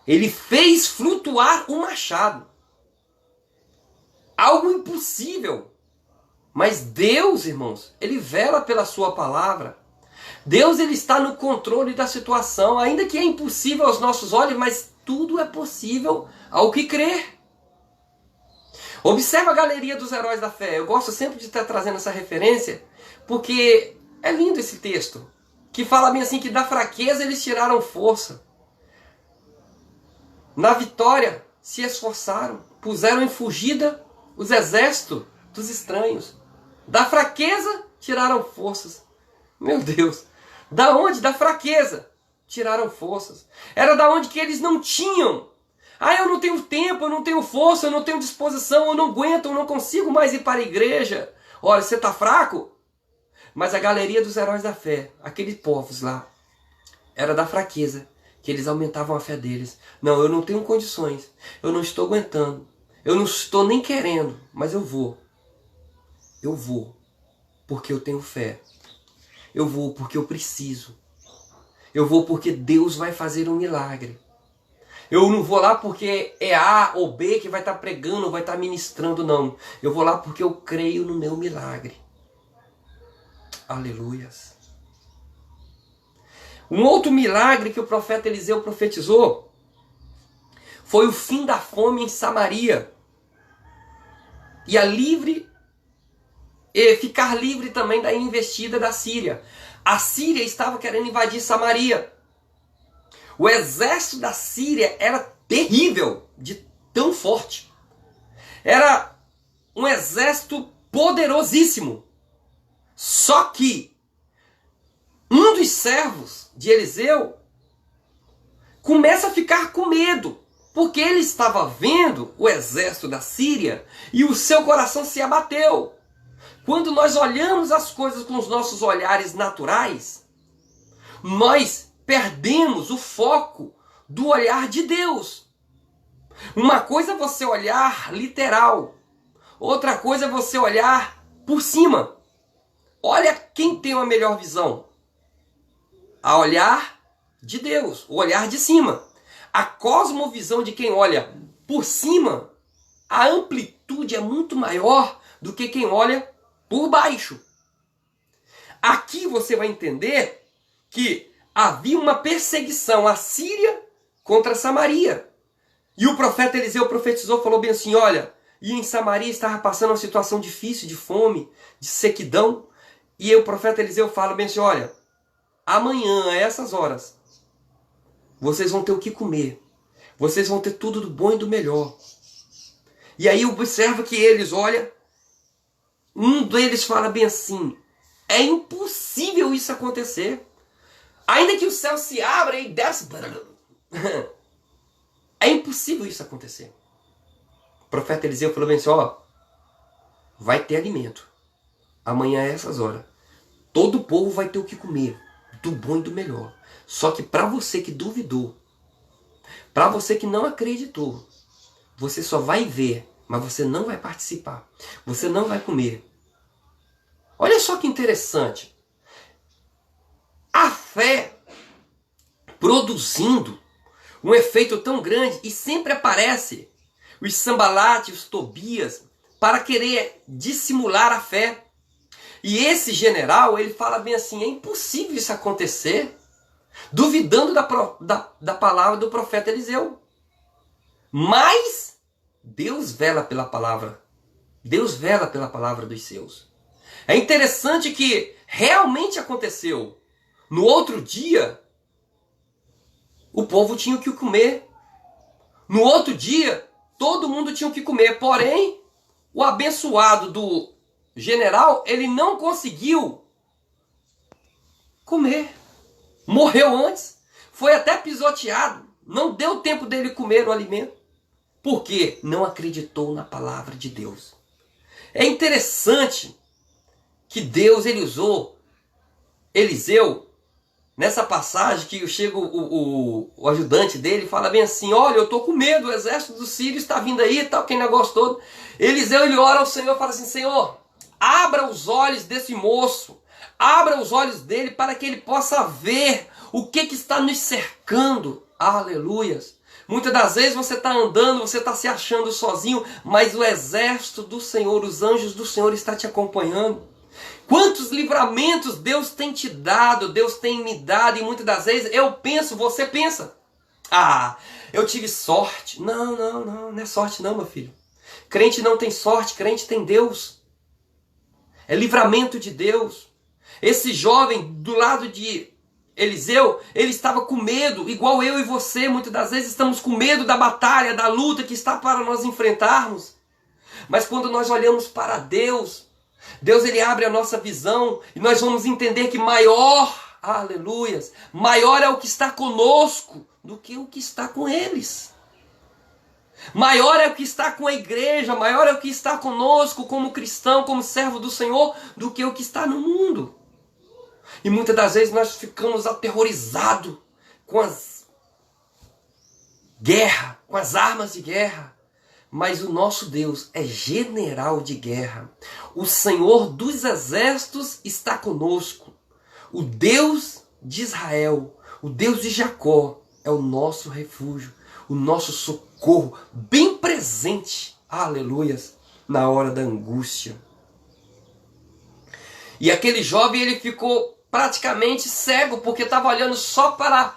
Ele fez flutuar o machado. Algo impossível. Mas Deus, irmãos, ele vela pela sua palavra. Deus ele está no controle da situação, ainda que é impossível aos nossos olhos, mas tudo é possível ao que crer. Observa a galeria dos heróis da fé. Eu gosto sempre de estar trazendo essa referência, porque é lindo esse texto, que fala bem assim que da fraqueza eles tiraram força. Na vitória se esforçaram, puseram em fugida os exércitos dos estranhos. Da fraqueza tiraram forças. Meu Deus, da onde? Da fraqueza tiraram forças. Era da onde que eles não tinham. Ah, eu não tenho tempo, eu não tenho força, eu não tenho disposição, eu não aguento, eu não consigo mais ir para a igreja. Olha, você está fraco? Mas a galeria dos heróis da fé, aqueles povos lá, era da fraqueza que eles aumentavam a fé deles. Não, eu não tenho condições, eu não estou aguentando, eu não estou nem querendo, mas eu vou. Eu vou, porque eu tenho fé. Eu vou porque eu preciso. Eu vou porque Deus vai fazer um milagre. Eu não vou lá porque é A ou B que vai estar pregando, vai estar ministrando, não. Eu vou lá porque eu creio no meu milagre. Aleluias. Um outro milagre que o profeta Eliseu profetizou foi o fim da fome em Samaria. E ficar livre também da investida da Síria. A Síria estava querendo invadir Samaria. O exército da Síria era terrível, de tão forte. Era um exército poderosíssimo. Só que um dos servos de Eliseu começa a ficar com medo, porque ele estava vendo o exército da Síria e o seu coração se abateu. Quando nós olhamos as coisas com os nossos olhares naturais, nós perdemos o foco do olhar de Deus. Uma coisa é você olhar literal, outra coisa é você olhar por cima. Olha quem tem uma melhor visão. A olhar de Deus, o olhar de cima. A cosmovisão de quem olha por cima, a amplitude é muito maior do que quem olha por baixo. Aqui você vai entender que havia uma perseguição assíria contra Samaria. E o profeta Eliseu profetizou, falou bem assim, olha, e em Samaria estava passando uma situação difícil de fome, de sequidão. E aí o profeta Eliseu fala bem assim, olha, amanhã, a essas horas, vocês vão ter o que comer. Vocês vão ter tudo do bom e do melhor. E aí observa que eles, olha, um deles fala bem assim, é impossível isso acontecer. Ainda que o céu se abra e desça, é impossível isso acontecer. O profeta Eliseu falou bem assim, ó, vai ter alimento. Amanhã a essas horas. Todo o povo vai ter o que comer, do bom e do melhor. Só que para você que duvidou, para você que não acreditou, você só vai ver, mas você não vai participar. Você não vai comer. Olha só que interessante. A fé produzindo um efeito tão grande e sempre aparece os Sambalate, os Tobias, para querer dissimular a fé. E esse general, ele fala bem assim, é impossível isso acontecer, duvidando da palavra do profeta Eliseu. Mas Deus vela pela palavra. Deus vela pela palavra dos seus. É interessante que realmente aconteceu. No outro dia, o povo tinha o que comer. No outro dia, todo mundo tinha o que comer. Porém, o abençoado do general, ele não conseguiu comer. Morreu antes. Foi até pisoteado. Não deu tempo dele comer o alimento. Por quê? Não acreditou na palavra de Deus. É interessante que Deus, ele usou Eliseu nessa passagem que chega o ajudante dele e fala bem assim, olha, eu estou com medo, o exército dos sírios está vindo aí e tal, aquele negócio todo. Eliseu, ele ora ao Senhor e fala assim, Senhor, abra os olhos desse moço, abra os olhos dele para que ele possa ver o que está nos cercando. Aleluias. Muitas das vezes você está andando, você está se achando sozinho, mas o exército do Senhor, os anjos do Senhor está te acompanhando. Quantos livramentos Deus tem te dado, Deus tem me dado, e muitas das vezes eu penso, você pensa, ah, eu tive sorte. Não é sorte não, meu filho. Crente não tem sorte, crente tem Deus. É livramento de Deus. Esse jovem do lado de Eliseu, ele estava com medo, igual eu e você, muitas das vezes estamos com medo da batalha, da luta que está para nós enfrentarmos. Mas quando nós olhamos para Deus, Deus, ele abre a nossa visão e nós vamos entender que maior, aleluias, maior é o que está conosco do que o que está com eles. Maior é o que está com a igreja, maior é o que está conosco como cristão, como servo do Senhor, do que o que está no mundo. E muitas das vezes nós ficamos aterrorizados com as guerras, com as armas de guerra. Mas o nosso Deus é general de guerra. O Senhor dos exércitos está conosco. O Deus de Israel, o Deus de Jacó, é o nosso refúgio, o nosso socorro, bem presente, aleluias, na hora da angústia. E aquele jovem, ele ficou praticamente cego, porque estava olhando só para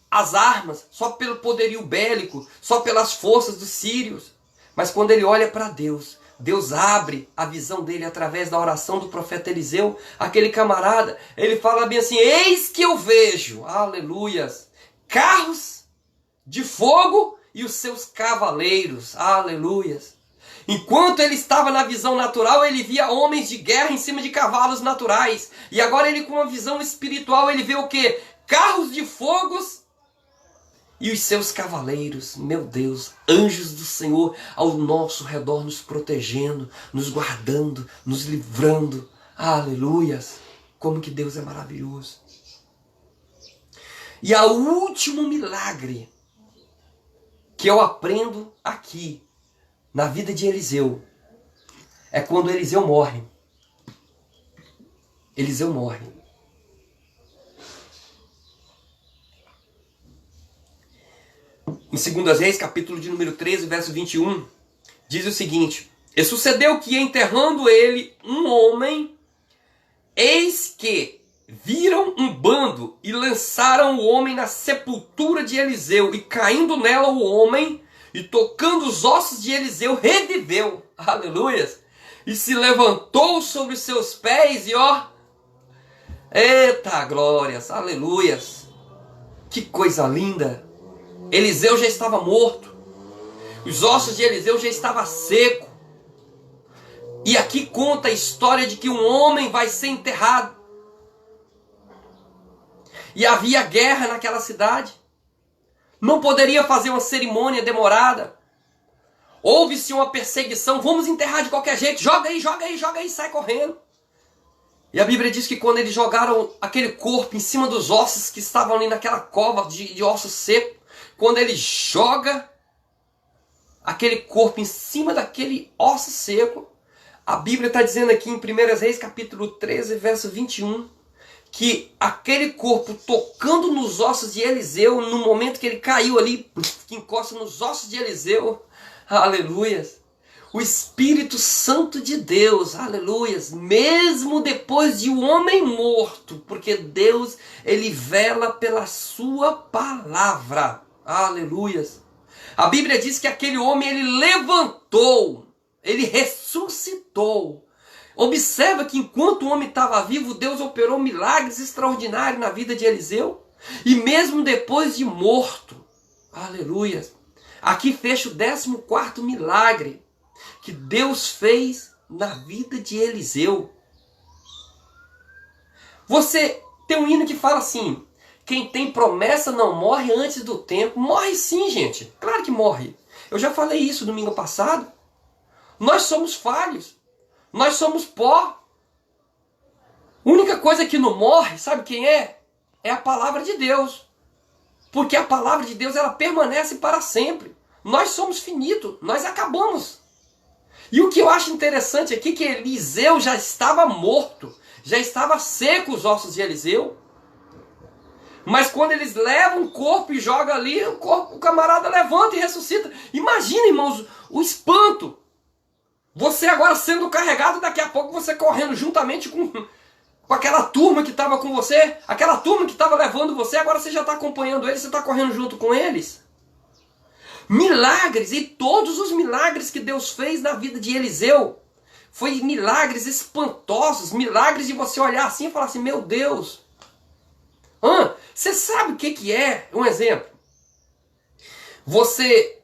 as armas, só pelo poderio bélico, só pelas forças dos sírios. Mas quando ele olha para Deus, Deus abre a visão dele através da oração do profeta Eliseu. Aquele camarada, ele fala bem assim: eis que eu vejo, aleluias, carros de fogo e os seus cavaleiros, aleluias. Enquanto ele estava na visão natural, ele via homens de guerra em cima de cavalos naturais. E agora ele, com uma visão espiritual, ele vê o quê? Carros de fogos e os seus cavaleiros. Meu Deus, anjos do Senhor ao nosso redor, nos protegendo, nos guardando, nos livrando. Aleluias! Como que Deus é maravilhoso. E o último milagre que eu aprendo aqui, na vida de Eliseu, é quando Eliseu morre. Eliseu morre. Em 2 Reis, capítulo de número 13, verso 21, diz o seguinte: e sucedeu que, enterrando ele um homem, eis que viram um bando e lançaram o homem na sepultura de Eliseu, e caindo nela o homem, e tocando os ossos de Eliseu, reviveu, aleluias, e se levantou sobre os seus pés, e eita glórias, aleluias, que coisa linda. Eliseu já estava morto, os ossos de Eliseu já estavam secos, e aqui conta a história de que um homem vai ser enterrado, e havia guerra naquela cidade. Não poderia fazer uma cerimônia demorada. Houve-se uma perseguição. Vamos enterrar de qualquer jeito. Joga aí, joga aí, joga aí. Sai correndo. E a Bíblia diz que quando eles jogaram aquele corpo em cima dos ossos que estavam ali naquela cova de ossos secos, quando ele joga aquele corpo em cima daquele osso seco, a Bíblia está dizendo aqui em 1 Reis capítulo 13, verso 21, que aquele corpo tocando nos ossos de Eliseu, no momento que ele caiu ali, que encosta nos ossos de Eliseu, aleluias, o Espírito Santo de Deus, aleluias, mesmo depois de um homem morto, porque Deus, ele vela pela sua palavra, aleluias. A Bíblia diz que aquele homem, ele levantou, ele ressuscitou. Observa que enquanto o homem estava vivo, Deus operou milagres extraordinários na vida de Eliseu. E mesmo depois de morto, aleluia, aqui fecha o 14º milagre que Deus fez na vida de Eliseu. Você tem um hino que fala assim: quem tem promessa não morre antes do tempo. Morre sim, gente, claro que morre. Eu já falei isso domingo passado. Nós somos falhos. Nós somos pó. A única coisa que não morre, sabe quem é? É a palavra de Deus. Porque a palavra de Deus, ela permanece para sempre. Nós somos finitos, nós acabamos. E o que eu acho interessante aqui é que Eliseu já estava morto. Já estava seco os ossos de Eliseu. Mas quando eles levam o corpo e jogam ali, o camarada levanta e ressuscita. Imagina, irmãos, o espanto. Você agora sendo carregado, daqui a pouco você correndo juntamente com aquela turma que estava com você, aquela turma que estava levando você, agora você já está acompanhando eles, você está correndo junto com eles. Milagres, e todos os milagres que Deus fez na vida de Eliseu, foi milagres espantosos, milagres de você olhar assim e falar assim: meu Deus. Você sabe o que é? Um exemplo. Você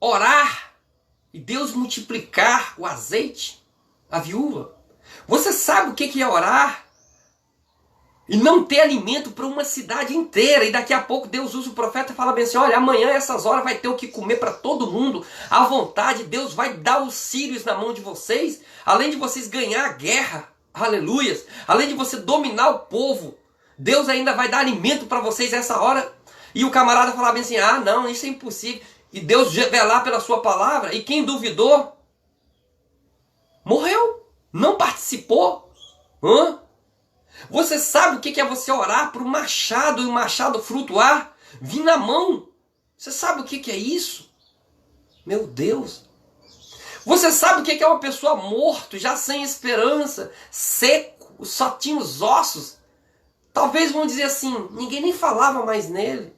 orar e Deus multiplicar o azeite, a viúva. Você sabe o que é orar e não ter alimento para uma cidade inteira, e daqui a pouco Deus usa o profeta e fala bem assim: olha, amanhã essas horas vai ter o que comer para todo mundo, à vontade. Deus vai dar os sírios na mão de vocês, além de vocês ganhar a guerra, aleluias, além de você dominar o povo, Deus ainda vai dar alimento para vocês essa hora. E o camarada fala bem assim: ah não, isso é impossível. E Deus velar pela sua palavra, e quem duvidou, morreu, não participou. Você sabe o que é você orar para o machado e o machado flutuar, vir na mão? Você sabe o que é isso? Meu Deus. Você sabe o que é uma pessoa morta, já sem esperança, seco, só tinha os ossos? Talvez vão dizer assim: ninguém nem falava mais nele.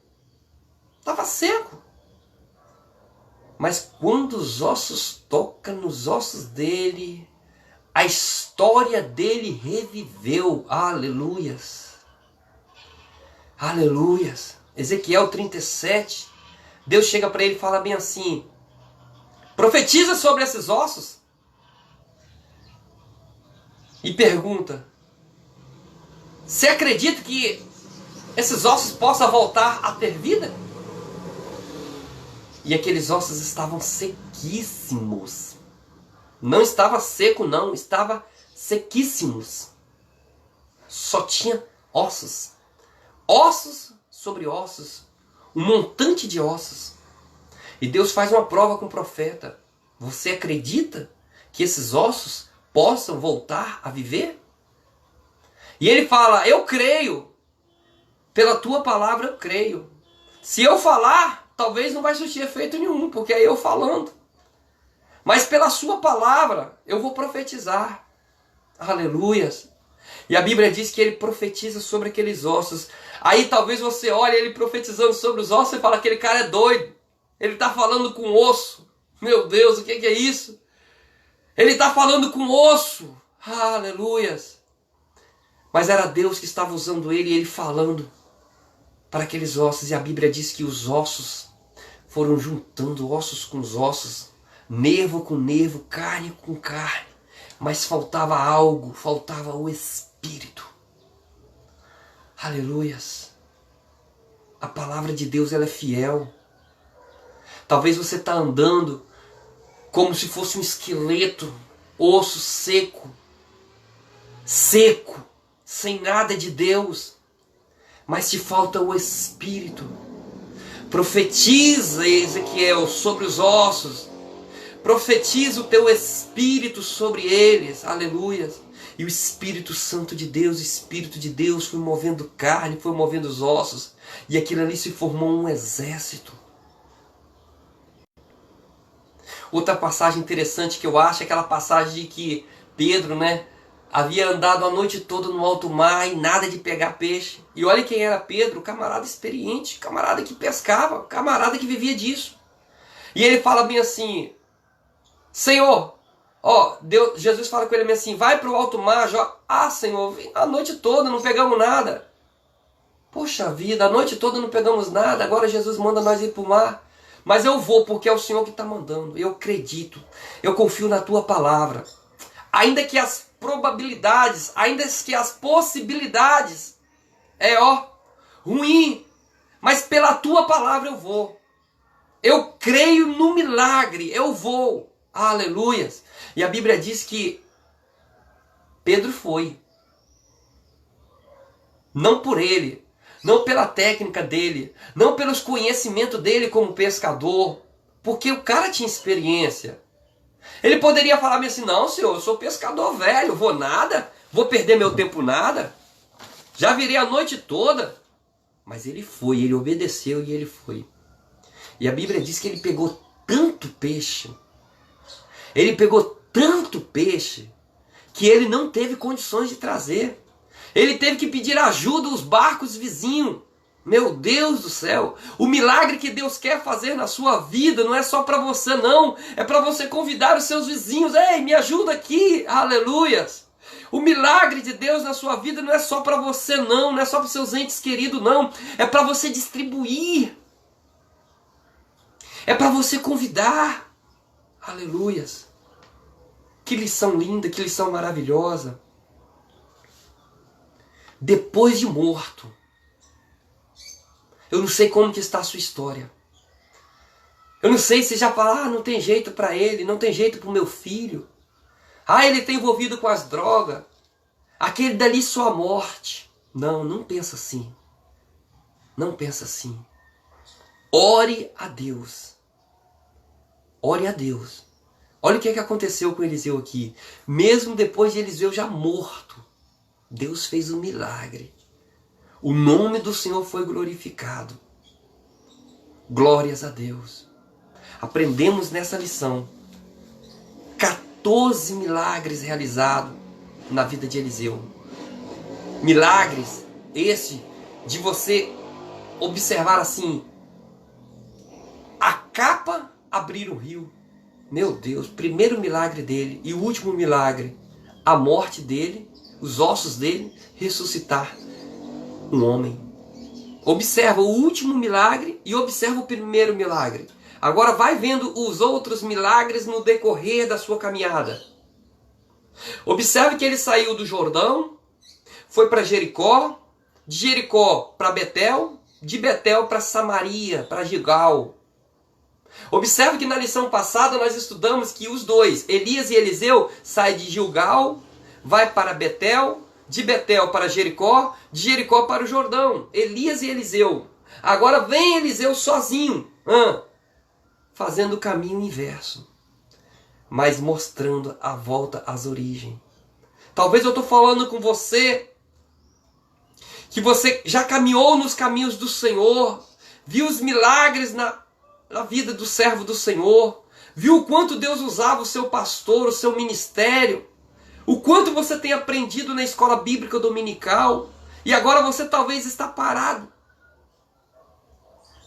Estava seco. Mas quando os ossos tocam nos ossos dele, a história dele reviveu. Aleluias. Aleluias. Ezequiel 37. Deus chega para ele e fala bem assim: profetiza sobre esses ossos. E pergunta: você acredita que esses ossos possam voltar a ter vida? E aqueles ossos estavam sequíssimos. Não estava seco não, estava sequíssimos. Só tinha ossos. Ossos sobre ossos. Um montante de ossos. E Deus faz uma prova com o profeta. Você acredita que esses ossos possam voltar a viver? E ele fala: eu creio. Pela tua palavra eu creio. Se eu falar, talvez não vai surtir efeito nenhum, porque é eu falando. Mas pela sua palavra eu vou profetizar. Aleluias. E a Bíblia diz que ele profetiza sobre aqueles ossos. Aí talvez você olhe ele profetizando sobre os ossos e fala: aquele cara é doido. Ele está falando com osso. Meu Deus, o que é isso? Ele está falando com osso. Aleluias. Mas era Deus que estava usando ele e ele falando para aqueles ossos. E a Bíblia diz que os ossos foram juntando ossos com os ossos, nervo com nervo, carne com carne. Mas faltava algo, faltava o Espírito. Aleluias. A palavra de Deus, ela é fiel. Talvez você está andando como se fosse um esqueleto, osso seco, sem nada de Deus. Mas te falta o Espírito. Profetiza, Ezequiel, sobre os ossos. Profetiza o teu Espírito sobre eles. Aleluia. E o Espírito Santo de Deus, o Espírito de Deus foi movendo carne, foi movendo os ossos. E aquilo ali se formou um exército. Outra passagem interessante que eu acho é aquela passagem de que Pedro, havia andado a noite toda no alto mar e nada de pegar peixe. E olha quem era Pedro, camarada experiente, camarada que pescava, camarada que vivia disso. E ele fala bem assim: Senhor, Jesus fala com ele bem assim: vai para o alto mar, Senhor, a noite toda não pegamos nada. Poxa vida, a noite toda não pegamos nada, agora Jesus manda nós ir para o mar. Mas eu vou porque é o Senhor que está mandando. Eu acredito, eu confio na tua palavra. Ainda que as probabilidades, ainda que as possibilidades ruim, mas pela tua palavra eu vou. Eu creio no milagre, eu vou. Aleluias. E a Bíblia diz que Pedro foi. Não por ele, não pela técnica dele, não pelos conhecimentos dele como pescador, porque o cara tinha experiência. Ele poderia falar assim: não, senhor, eu sou pescador velho, vou nada, vou perder meu tempo nada, já virei a noite toda. Mas ele foi, ele obedeceu e ele foi. E a Bíblia diz que ele pegou tanto peixe, que ele não teve condições de trazer. Ele teve que pedir ajuda aos barcos vizinhos. Meu Deus do céu, o milagre que Deus quer fazer na sua vida não é só para você não, é para você convidar os seus vizinhos: ei, me ajuda aqui, aleluias. O milagre de Deus na sua vida não é só para você não é só para os seus entes queridos não, é para você distribuir, é para você convidar, aleluias. Que lição linda, que lição maravilhosa. Depois de morto, eu não sei como que está a sua história. Eu não sei se já fala: não tem jeito para ele, não tem jeito para o meu filho. Ele está envolvido com as drogas. Aquele dali só a morte. Não pensa assim. Não pensa assim. Ore a Deus. Ore a Deus. Olha o que aconteceu com Eliseu aqui. Mesmo depois de Eliseu já morto, Deus fez um milagre. O nome do Senhor foi glorificado. Glórias a Deus. Aprendemos nessa lição 14 milagres realizados na vida de Eliseu. Milagres esse de você observar assim, abrir um rio. Meu Deus, primeiro milagre dele e o último milagre, a morte dele, os ossos dele, ressuscitar um homem. Observa o último milagre e observa o primeiro milagre. Agora vai vendo os outros milagres no decorrer da sua caminhada. Observe que ele saiu do Jordão, foi para Jericó, de Jericó para Betel, de Betel para Samaria, para Gilgal. Observe que na lição passada nós estudamos que os dois, Elias e Eliseu, saem de Gilgal, vai para Betel, de Betel para Jericó, de Jericó para o Jordão. Elias e Eliseu. Agora vem Eliseu sozinho, fazendo o caminho inverso, mas mostrando a volta às origens. Talvez eu estou falando com você, que você já caminhou nos caminhos do Senhor, viu os milagres na vida do servo do Senhor, viu o quanto Deus usava o seu pastor, o seu ministério, o quanto você tem aprendido na escola bíblica dominical, e agora você talvez está parado.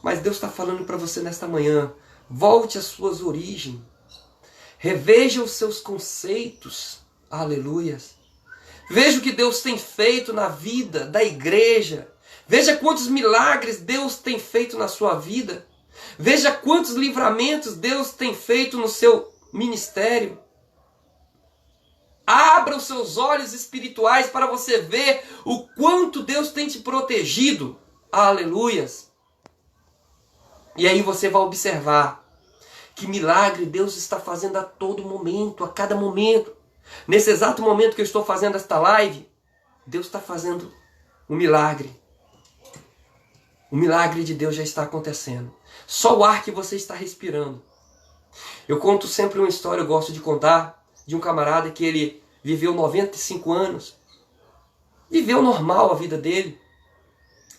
Mas Deus está falando para você nesta manhã, volte às suas origens, reveja os seus conceitos, aleluias. Veja o que Deus tem feito na vida da igreja, veja quantos milagres Deus tem feito na sua vida, veja quantos livramentos Deus tem feito no seu ministério. Abra os seus olhos espirituais para você ver o quanto Deus tem te protegido. Aleluias. E aí você vai observar que milagre Deus está fazendo a todo momento, a cada momento. Nesse exato momento que eu estou fazendo esta live, Deus está fazendo um milagre. O milagre de Deus já está acontecendo. Só o ar que você está respirando. Eu conto sempre uma história, eu gosto de contar, de um camarada que ele viveu 95 anos. Viveu normal a vida dele.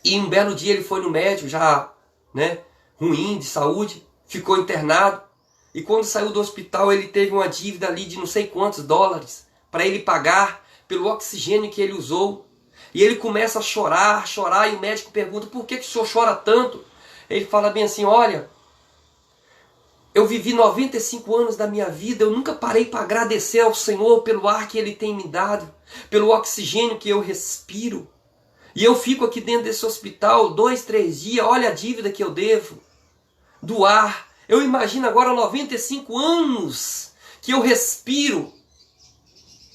E um belo dia ele foi no médico, já ruim de saúde, ficou internado. E quando saiu do hospital ele teve uma dívida ali de não sei quantos dólares para ele pagar pelo oxigênio que ele usou. E ele começa a chorar, e o médico pergunta, por que o senhor chora tanto? Ele fala bem assim, olha, eu vivi 95 anos da minha vida, eu nunca parei para agradecer ao Senhor pelo ar que Ele tem me dado, pelo oxigênio que eu respiro. E eu fico aqui dentro desse hospital 2, 3 dias, olha a dívida que eu devo do ar. Eu imagino agora 95 anos que eu respiro,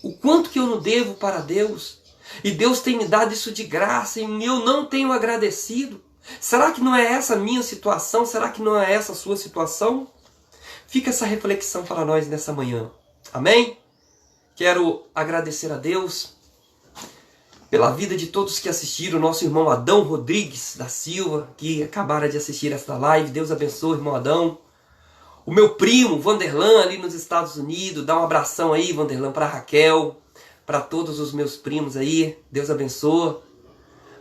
o quanto que eu não devo para Deus. E Deus tem me dado isso de graça e eu não tenho agradecido. Será que não é essa a minha situação? Será que não é essa a sua situação? Fica essa reflexão para nós nessa manhã. Amém? Quero agradecer a Deus pela vida de todos que assistiram. Nosso irmão Adão Rodrigues da Silva, que acabaram de assistir esta live. Deus abençoe, irmão Adão. O meu primo, Vanderlan, ali nos Estados Unidos. Dá um abração aí, Vanderlan, para Raquel. Para todos os meus primos aí. Deus abençoe.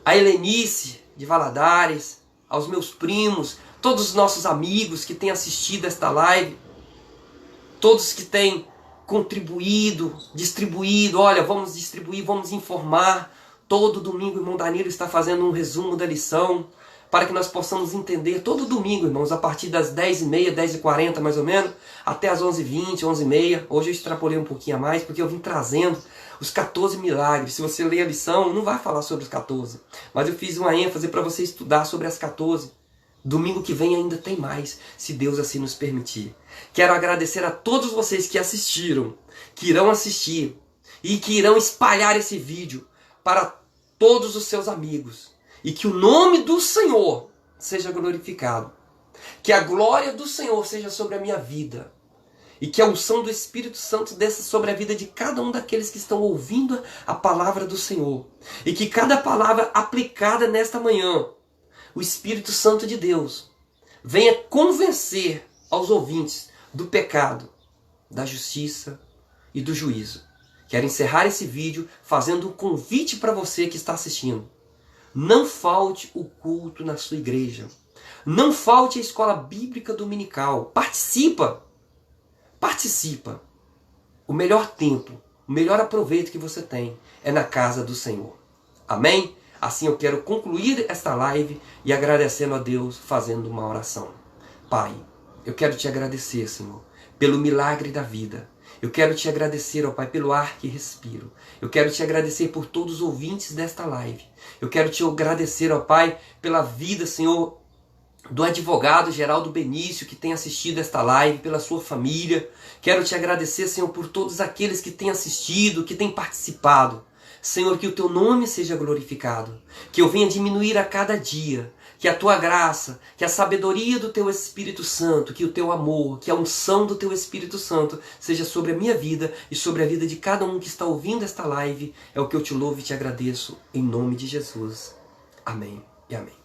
A Helenice, de Valadares. Aos meus primos. Todos os nossos amigos que têm assistido esta live. Todos que têm contribuído, distribuído. Olha, vamos distribuir, vamos informar. Todo domingo o irmão Danilo está fazendo um resumo da lição. Para que nós possamos entender todo domingo, irmãos, a partir das 10h30, 10h40 mais ou menos, até as 11h20, 11h30. Hoje eu extrapolei um pouquinho a mais, porque eu vim trazendo os 14 milagres. Se você ler a lição, não vai falar sobre os 14. Mas eu fiz uma ênfase para você estudar sobre as 14. Domingo que vem ainda tem mais, se Deus assim nos permitir. Quero agradecer a todos vocês que assistiram, que irão assistir e que irão espalhar esse vídeo para todos os seus amigos. E que o nome do Senhor seja glorificado. Que a glória do Senhor seja sobre a minha vida. E que a unção do Espírito Santo desça sobre a vida de cada um daqueles que estão ouvindo a palavra do Senhor. E que cada palavra aplicada nesta manhã, o Espírito Santo de Deus venha convencer aos ouvintes do pecado, da justiça e do juízo. Quero encerrar esse vídeo fazendo um convite para você que está assistindo. Não falte o culto na sua igreja. Não falte a escola bíblica dominical. Participa. Participa. O melhor tempo, o melhor aproveito que você tem é na casa do Senhor. Amém? Assim eu quero concluir esta live e agradecendo a Deus fazendo uma oração. Pai, Eu quero te agradecer, Senhor, pelo milagre da vida. Eu quero te agradecer, ó Pai, pelo ar que respiro. Eu quero te agradecer por todos os ouvintes desta live. Eu quero te agradecer, ó Pai, pela vida, Senhor, do advogado Geraldo Benício, que tem assistido esta live, pela sua família. Quero te agradecer, Senhor, por todos aqueles que têm assistido, que têm participado. Senhor, que o teu nome seja glorificado, que eu venha diminuir a cada dia, que a tua graça, que a sabedoria do teu Espírito Santo, que o teu amor, que a unção do teu Espírito Santo seja sobre a minha vida e sobre a vida de cada um que está ouvindo esta live. É o que eu te louvo e te agradeço, em nome de Jesus. Amém e amém.